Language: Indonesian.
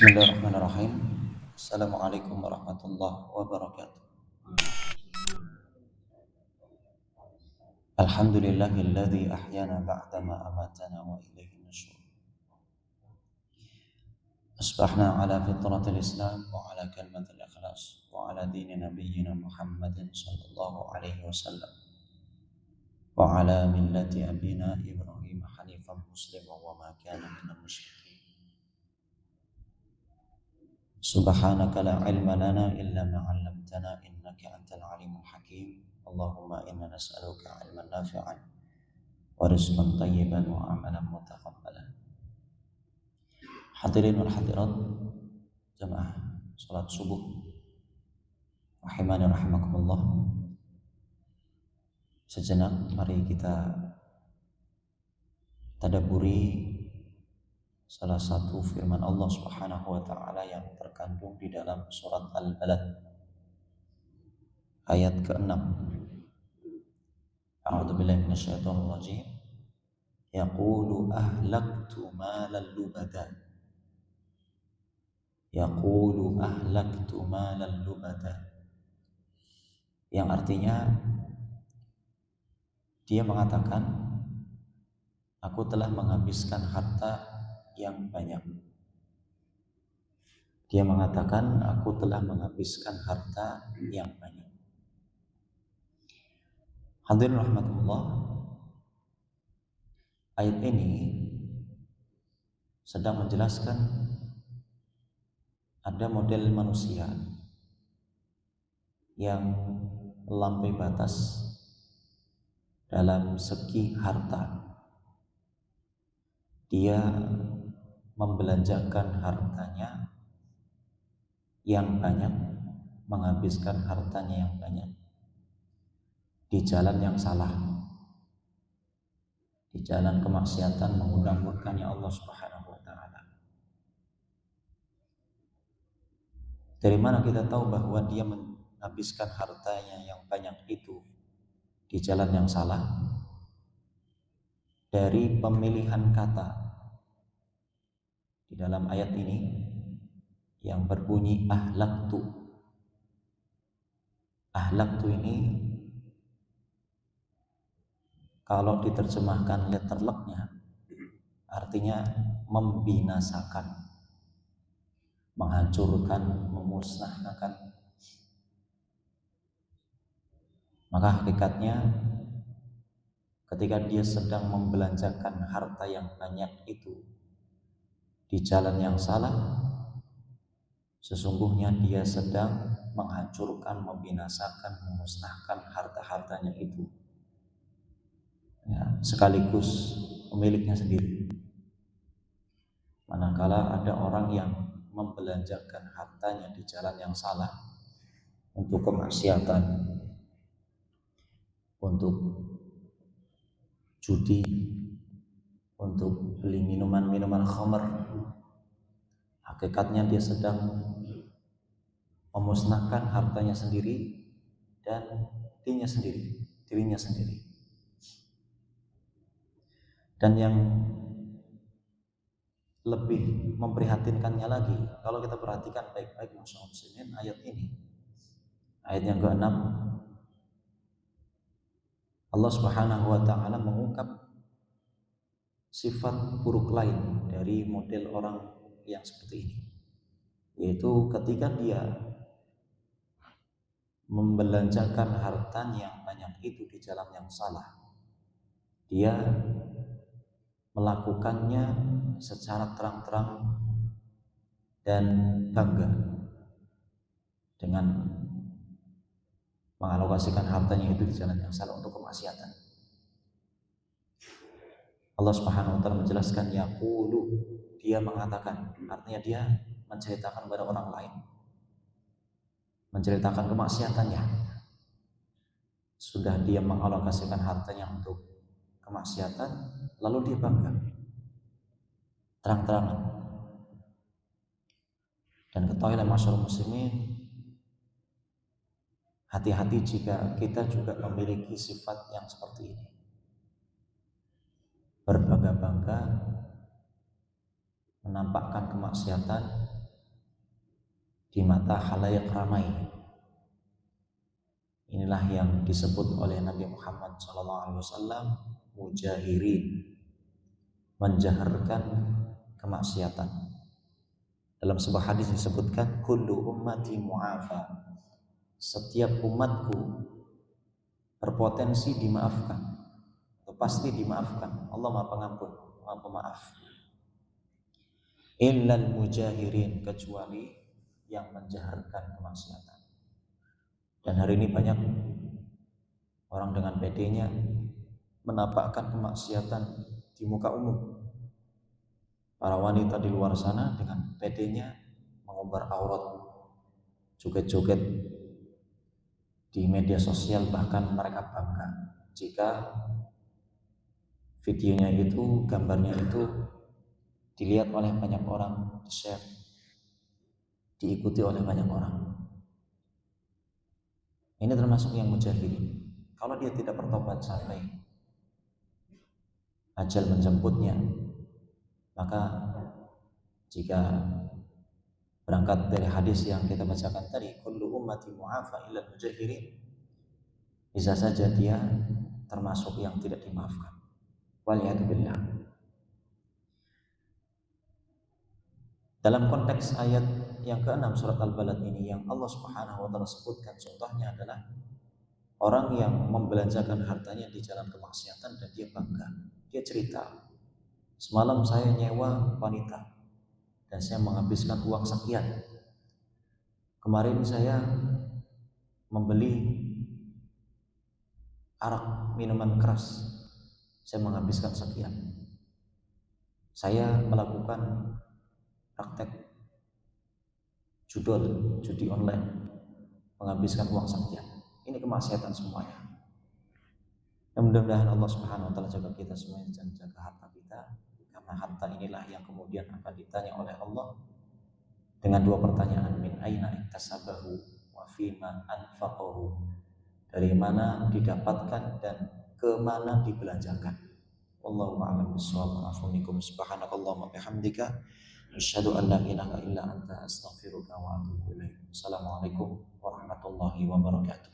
Bismillahirrahmanirrahim. Assalamualaikum warahmatullahi wabarakatuh. Alhamdulillahilladzi ahyana ba'dama amatana wa ilaihi nusyur. Asbahna ala fitratil Islam wa ala kalimatil ikhlas wa ala dini nabiyyina Muhammadin sallallahu alaihi wasallam wa ala millati abina Ibrahim hanifan musliman wa ma kana minal musyrikin. Subhanaka la ilma lana illa ma 'allamtana innaka antal alimul hakim. Allahumma inna nas'aluka ilman nafi'an wa rizqan thayyiban wa amalan mutaqabbalan. Hadirin wal hadirat jamaah salat subuh rahimani rahimakumullah. Sejenak mari kita tadabburi salah satu firman Allah Subhanahu wa taala yang terkandung di dalam surat Al-Balad ayat ke-6. A'udzu billahi minasyaitonir rajim. Yaqulu ahlaktu malan lubada. Yaqulu ahlaktu malan lubada. Yang artinya dia mengatakan, aku telah menghabiskan harta yang banyak. Dia mengatakan, aku telah menghabiskan harta yang banyak. Hadirin rahmatullah, ayat ini sedang menjelaskan ada model manusia yang melampaui batas dalam segi harta. Dia membelanjakan hartanya yang banyak, menghabiskan hartanya yang banyak di jalan yang salah, di jalan kemaksiatan, mengundang murkanya Allah Subhanahu wa taala. Dari mana kita tahu bahwa dia menghabiskan hartanya yang banyak itu di jalan yang salah? Dari pemilihan kata di dalam ayat ini yang berbunyi ahlaktu. Ahlaktu ini kalau diterjemahkan letter luck-nya artinya membinasakan, menghancurkan, memusnahkan. Maka hakikatnya ketika dia sedang membelanjakan harta yang banyak itu di jalan yang salah, sesungguhnya dia sedang menghancurkan, membinasakan, memusnahkan harta-hartanya itu, ya, sekaligus pemiliknya sendiri. Manakala ada orang yang membelanjakan hartanya di jalan yang salah untuk kemaksiatan, untuk judi, untuk beli minuman-minuman khamr, hakikatnya dia sedang memusnahkan hartanya sendiri dan dirinya sendiri. Dan yang lebih memprihatinkannya lagi, kalau kita perhatikan baik-baik muslimin ayat ini, ayat yang ke-6, Allah Subhanahu wa taala mengungkap sifat buruk lain dari model orang yang seperti ini, yaitu ketika dia membelanjakan hartanya yang banyak itu di jalan yang salah, dia melakukannya secara terang-terang dan bangga dengan mengalokasikan hartanya itu di jalan yang salah untuk kemaksiatan. Allah Subhanahu wa taala menjelaskan yaqulu, dia mengatakan, artinya dia menceritakan kepada orang lain, menceritakan kemaksiatannya. Sudah dia mengalokasikan hartanya untuk kemaksiatan, lalu dia bangga terang-terangan. Dan ketahuilah masyarakat muslimin, hati-hati jika kita juga memiliki sifat yang seperti ini, berbangga-bangga, menampakkan kemaksiatan di mata khalayak ramai. Inilah yang disebut oleh Nabi Muhammad SAW mujahirin, menjaharkan kemaksiatan. Dalam sebuah hadis disebutkan kullu ummati mu'afa, setiap umatku berpotensi dimaafkan atau pasti dimaafkan. Allah Maha Pengampun, Maha Pemaaf. Illal mujahirin, kecuali yang menjaharkan kemaksiatan. Dan hari ini banyak orang dengan pedenya menampakkan kemaksiatan di muka umum. Para wanita di luar sana dengan pedenya mengumbar aurat, joget-joget di media sosial, bahkan mereka bangga jika videonya itu, gambarnya itu dilihat oleh banyak orang, di-share, diikuti oleh banyak orang. Ini termasuk yang mujahirin. Kalau dia tidak bertobat sampai ajal menjemputnya, maka jika berangkat dari hadis yang kita bacakan tadi, kullu ummati mu'afa illa mujahirin, bisa saja dia termasuk yang tidak dimaafkan. Waliyadzubillah. Dalam konteks ayat yang ke-6 surat Al-Balad ini, yang Allah Subhanahu wa taala sebutkan contohnya adalah orang yang membelanjakan hartanya di jalan kemaksiatan dan dia bangga. Dia cerita, semalam saya nyewa wanita dan saya menghabiskan uang sekian. Kemarin saya membeli arak, minuman keras, saya menghabiskan sekian. Saya melakukan praktek judi online, menghabiskan uang sekian. Ini kemaksiatan semuanya. Dan mudah-mudahan Allah Subhanahu wa taala jaga kita semuanya dan jaga harta kita, karena harta inilah yang kemudian akan ditanya oleh Allah dengan dua pertanyaan, min aina iktasabahu wa fima anfaqahu, dari mana didapatkan dan ke mana dibelanjakan. Wallahu a'lam bishawab. Afunikum subhanakallahumma bihamdika asyhadu an la ilaha illa anta astaghfiruka wa atubu ilaik. Assalamualaikum warahmatullahi wabarakatuh.